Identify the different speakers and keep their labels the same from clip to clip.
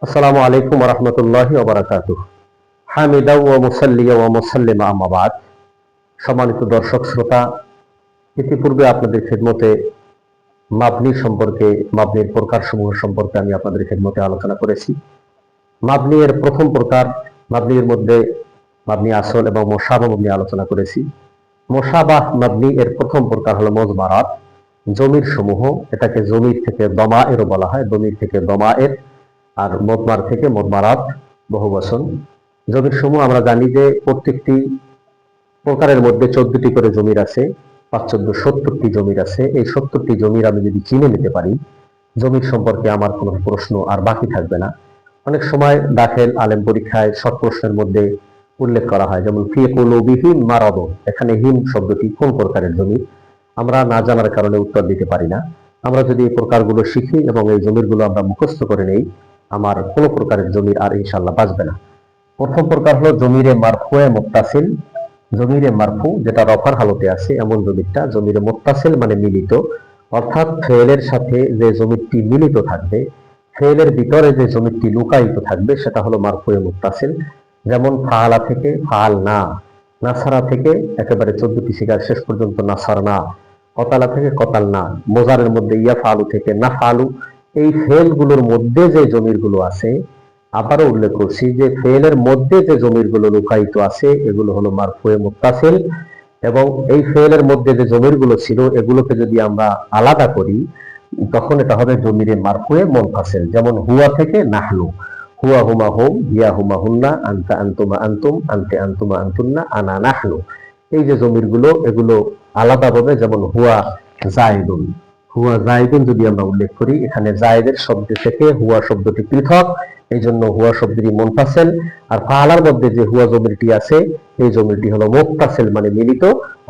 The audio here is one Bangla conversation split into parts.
Speaker 1: আসসালামু আলাইকুম ওয়া রাহমাতুল্লাহি ওয়া বারাকাতুহু। হামিদা ওয়া মুসাল্লিয়া ওয়া মুসাল্লিমা আম্মা বাদ। সম্মানিত দর্শক শ্রোতা, ইতিপূর্বে আপনাদের খিদমতে মাবনির প্রকারসমূহ সম্পর্কে আমি আপনাদের খিদমতে আলোচনা করেছি। মাবনি এর প্রথম প্রকার, মাবনির মধ্যে মাবনি আসল এবং মুশাবাহ মাবনি আলোচনা করেছি। মুশাবাহ মাবনি এর প্রথম প্রকার হলো মুজমারাত, জমির সমূহ। এটাকে জমির থেকে দমায়েরও বলা হয়, জমির থেকে দমায়ের, আর মদমার থেকে মদমারাত, বহুবচন। জমির সমূহ আমরা জানি যে প্রত্যেকটি প্রকারের মধ্যে 14টি করে জমির আছে, 5-14 70টি জমির আছে। এই 70টি জমির আমি যদি চিনে নিতে পারি, জমির সম্পর্কে আমার কোনো প্রশ্ন আর বাকি থাকবে না। অনেক সময় দাখিল আলেম পরীক্ষায় শর্ট প্রশ্নের মধ্যে উল্লেখ করা হয়, যেমন ফি কুলুবিহিম মারাদ, এখানে হিম শব্দটি কোন প্রকারের জমি, আমরা না জানার কারণে উত্তর দিতে পারি না। আমরা যদি এই প্রকারগুলো শিখি এবং এই জমিরগুলো আমরা মুখস্থ করে নেই, আমার কোনো প্রকারের জমির আর ইনশাআল্লাহ বাঁচবে না। প্রথম প্রকার হলো জমিরে মারফুয়ে মুত্তাসিল। জমিরে মারফু যেটা রফার হালতে আছে এমন জমিরটা। জমিরে মুত্তাসিল মানে মিলিত, অর্থাৎ ফেলের সাথে যে জমিরটি মিলিত থাকবে, ফেলের ভিতরে যে জমিরটি লুকায়িত থাকবে, সেটা হলো মারফুয়ে মুত্তাসিল। যেমন ফাআলা থেকে ফাআল না, নাসারা থেকে একেবারে 14টি শিকার শেষ পর্যন্ত নাসার না, কতালা থেকে কতাল না, মোজারের মধ্যে ইয়া ফালু থেকে না ফালু। এই ফেলগুলোর মধ্যে যে জমিরগুলো আছে, আবারও উল্লেখ করছি যে ফেলের মধ্যে যে জমিরগুলো লুকায়িত আছে, এগুলো হলো মারফুয়ে মুত্তাসিল। এবং এই ফেলের মধ্যে যে জমিরগুলো ছিল, এগুলোকে যদি আমরা আলাদা করি, তখন এটা হবে জমিরে মারফুয়ে মুনফাসিল। যেমন হুয়া থেকে নাহনু, হুয়া হুমা হুম, হিয়া হুমা হুন্না, আনতা আনতুমা আনতুম, আনতে আনতুমা আনতুন্না, আনা নাহনু। এই যে জমিরগুলো, এগুলো আলাদাভাবে, যেমন হুয়া জাইদুন, হুয়া জাইদুন যদি আমরা উল্লেখ করি, এখানে জায়েদের শব্দ থেকে হুয়া শব্দটি পৃথক, এই জন্য হুয়া শব্দটি মুনফাসিল। আর ফাআলার মধ্যে যে হুয়া জমিরটি আছে, এই জমিরটি হলো মুত্তাসিল মানে মিলিত,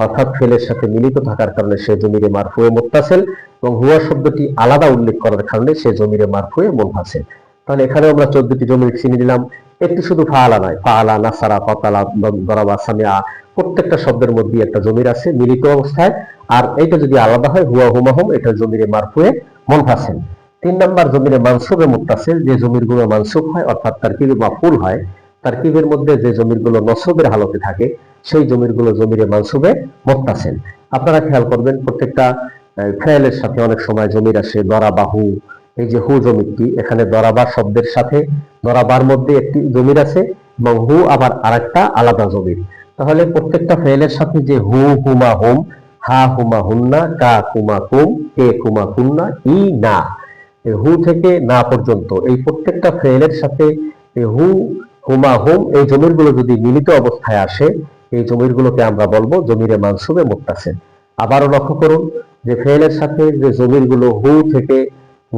Speaker 1: অর্থাৎ ফেলের সাথে মিলিত থাকার কারণে সে জমিরে মারফুয়ে মুত্তাসিল, এবং হুয়া শব্দটি আলাদা উল্লেখ করার কারণে সে জমিরে মারফুয়ে মুনফাসিল। তাহলে এখানে আমরা 14টি জমির চিনে দিলাম। একটি শুধু ফাআলা নয়, ফাআলা, নাসারা, কতালা, দরাবা, সামিআ, প্রত্যেকটা শব্দের মধ্যে একটা জমির আছে মিলিত অবস্থায়। আর এটা যদি আলাদা হয়, হুয়া হুমাহুম, এটা জমিরে মারফুয়ে মুনফাসিল। 3 নাম্বার জমিরে মানসুবে মুত্তাসিল, যে জমিরগুলো মানসুব হয় অর্থাৎ তারকিবে মাফউল হয়, তারকিবের মধ্যে যে জমিরগুলো নসবের হালতে থাকে, সেই জমিরগুলো জমিরে মানসুবে মুত্তাসিল। আপনারা খেয়াল করবেন, প্রত্যেকটা ফেলের সাথে অনেক সময় জমির আসে দরাবাহু। এই যে হু জমিরটি, এখানে দরাবা শব্দের সাথে দরাবার মধ্যে একটি জমির আছে, এবং হু আবার আরেকটা আলাদা জমির। তাহলে প্রত্যেকটা ফেলের সাথে যে হু হুমা হুম, হা হুমা হুন্না, কা কুমা কুম, কে কুমা কুন্না, ই না, হু থেকে না পর্যন্ত এই প্রত্যেকটা ফেলের সাথে হু হুমা হুম এই জমিরগুলো যদি মিলিত অবস্থায় আসে, এই জমিরগুলোকে আমরা বলবো জমিরে মানসুবে মুত্তাসিল। আবারও লক্ষ্য করুন যে ফেলের সাথে যে জমিরগুলো হু থেকে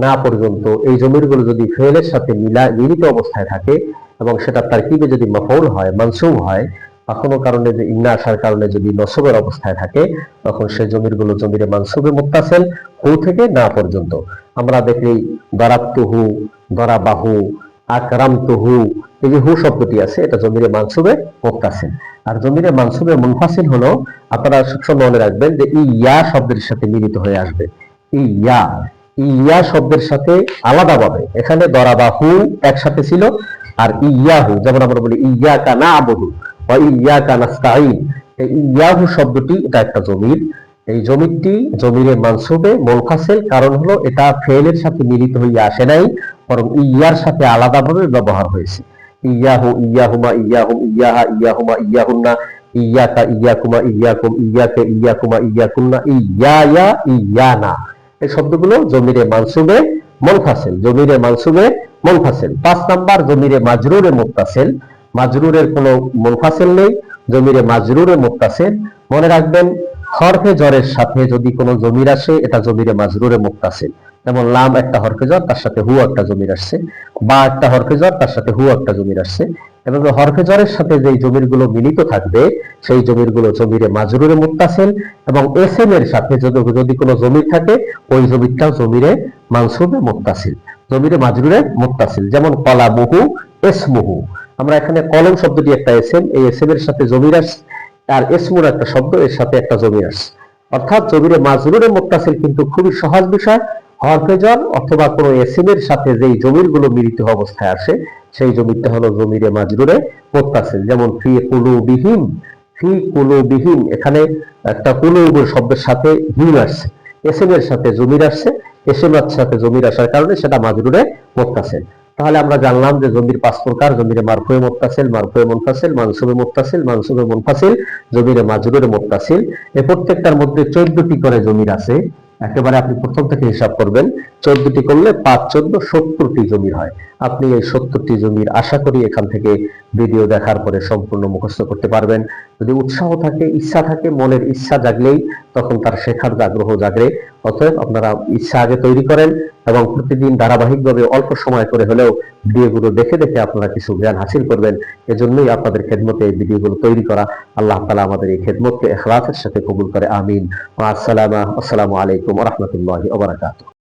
Speaker 1: না পর্যন্ত, এই জমিরগুলো যদি ফেলের সাথে মিলিত অবস্থায় থাকে এবং সেটা তারকিবে যদি মাফউল হয়, মানসুব হয়, বা কোনো কারণে যে ইন্না আসার কারণে যদি নসবের অবস্থায় থাকে, তখন সেই জমিরগুলো জমিরে মানসুবে মুত্তাসিল, হু থেকে না পর্যন্ত। আমরা দেখি দারাবতুহু, দরাবাহু, আকরামতুহু, এই যে হু শব্দটি আছে, এটা জমিরে মানসুবে মুত্তাসিল। আর জমিরে মানসুবে মুনফাসিল হলো, আপনারা সবসময় মনে রাখবেন যে ইয়া শব্দের সাথে মিলিত হয়ে আসবে। ইয়া, ইয়া শব্দের সাথে আলাদাভাবে, এখানে দরাবাহু একসাথে ছিল, আর ইয়াহু, যেমন আমরা বলি ইয়াকা না'বুদু ওয়া ইয়াকা নাস্তাঈন, এই ইয়াহু শব্দটি এটা একটা জমির। এই জমিরটি জমিরে মানসুবে মুনফাসিল, কারণ হলো এটা ফেলের সাথে মিলিত হয়ে আসে নাই, বরং ইয়ার সাথে আলাদাভাবে ব্যবহার হয়েছে। ইয়াহু, ইয়াহুমা, ইয়াহুম, ইয়াহা, ইয়াহুমা, ইয়াহুন্না, ইয়াকা, ইয়াকুমা, ইয়াকুম, ইয়াকে, ইয়াকুমা, ইয়াকুন্না, ইয়া, ইয়ানা। এই শব্দগুলো জমিরে মানসুবে মুনফাসিল, জমিরে মানসুবে মুনফাসিল। 5 নাম্বার জমিরে মাজরুরে মুত্তাসিল। মাজরুরের কোনো মুনফাসিল নেই, জমিরে মাজরুরে মুত্তাসিল। মনে রাখবেন, হরফে জরের সাথে যদি কোনো জমির আসে, এটা জমিরে মাজরুরে মুত্তাসিল। যেমন লাম একটা হরফে জর, তার সাথে হু একটা জমির আসছে, বা একটা হরফে জর, তার সাথে হু একটা জমির আসছে। এবং হরফে জরের সাথে যেই জমিরগুলো মিলিত থাকবে, সেই জমিরগুলো জমিরে মাজরুরে মুত্তাসিল। এবং এসএম এর সাথে যদি কোনো জমির থাকে, ওই জমিরটাও জমিরে মানসুবে মুত্তাসিল, জমিরে মাজরুরে মুত্তাসিল। যেমন কলামুহু, ইসমুহু। আমরা এখানে কলম শব্দটি একটা এসএম, এই এসএম এর সাথে জমির আসছে, আর ইসমুর একটা শব্দ, এর সাথে একটা জমির আসছে। অর্থাৎ জমিরে মাজরুরে মুত্তাসিল কিন্তু খুবই সহজ বিষয়, হরফেজর অথবা কোনো এসিমের সাথে যেই জমিরগুলো মিলিত অবস্থায় আসে সেই জমিরটা হলো জমিরে মাজরুরে মুত্তাসিল। যেমন ফি কুলুবিহিম, ফি কুলুবিহিম, এখানে একটা কুলুব শব্দের সাথে হিম আসছে, এসিমের সাথে জমির আসছে, এসিমের সাথে জমির আসার কারণে সেটা মাজরুরে মুত্তাসিল। তাহলে আমরা জানলাম যে জমির 5 প্রকার: জমিরে মারফুয়ে মুত্তাসিল, মারফুয়ে মুনফাসিল, মানসুবে মুত্তাসিল, মানসুবে মুনফাসিল, জমিরে মাজরুরে মুত্তাসিল। এই প্রত্যেকটার মধ্যে 14টি করে জমির আছে। একেবারে আপনি প্রথম থেকে হিসাব করবেন, 14টি করলে 5 14 70টি জমির হয়। আপনি এই 70টি জমির আশা করি এখান থেকে ভিডিও দেখার পরে সম্পূর্ণ মুখস্থ করতে পারবেন। যদি উৎসাহ থাকে, ইচ্ছা থাকে, মনের ইচ্ছা জাগলেই তখন তার শেখার আগ্রহ জাগবে। অতএব আপনারা ইচ্ছা আগে তৈরি করেন এবং প্রতিদিন ধারাবাহিকভাবে অল্প সময় করে হলেও ভিডিওগুলো দেখে দেখে আপনারা কিছু জ্ঞান হাসিল করবেন। এজন্যই আপনাদের খেদমতে এই ভিডিওগুলো তৈরি করা। আল্লাহ তাআলা আমাদের এই খেদমতকে ইখলাসের সাথে কবুল করে, আমিন। আসসালামু আলাইকুম ওয়া রাহমাতুল্লাহি ওয়া বারাকাতুহু।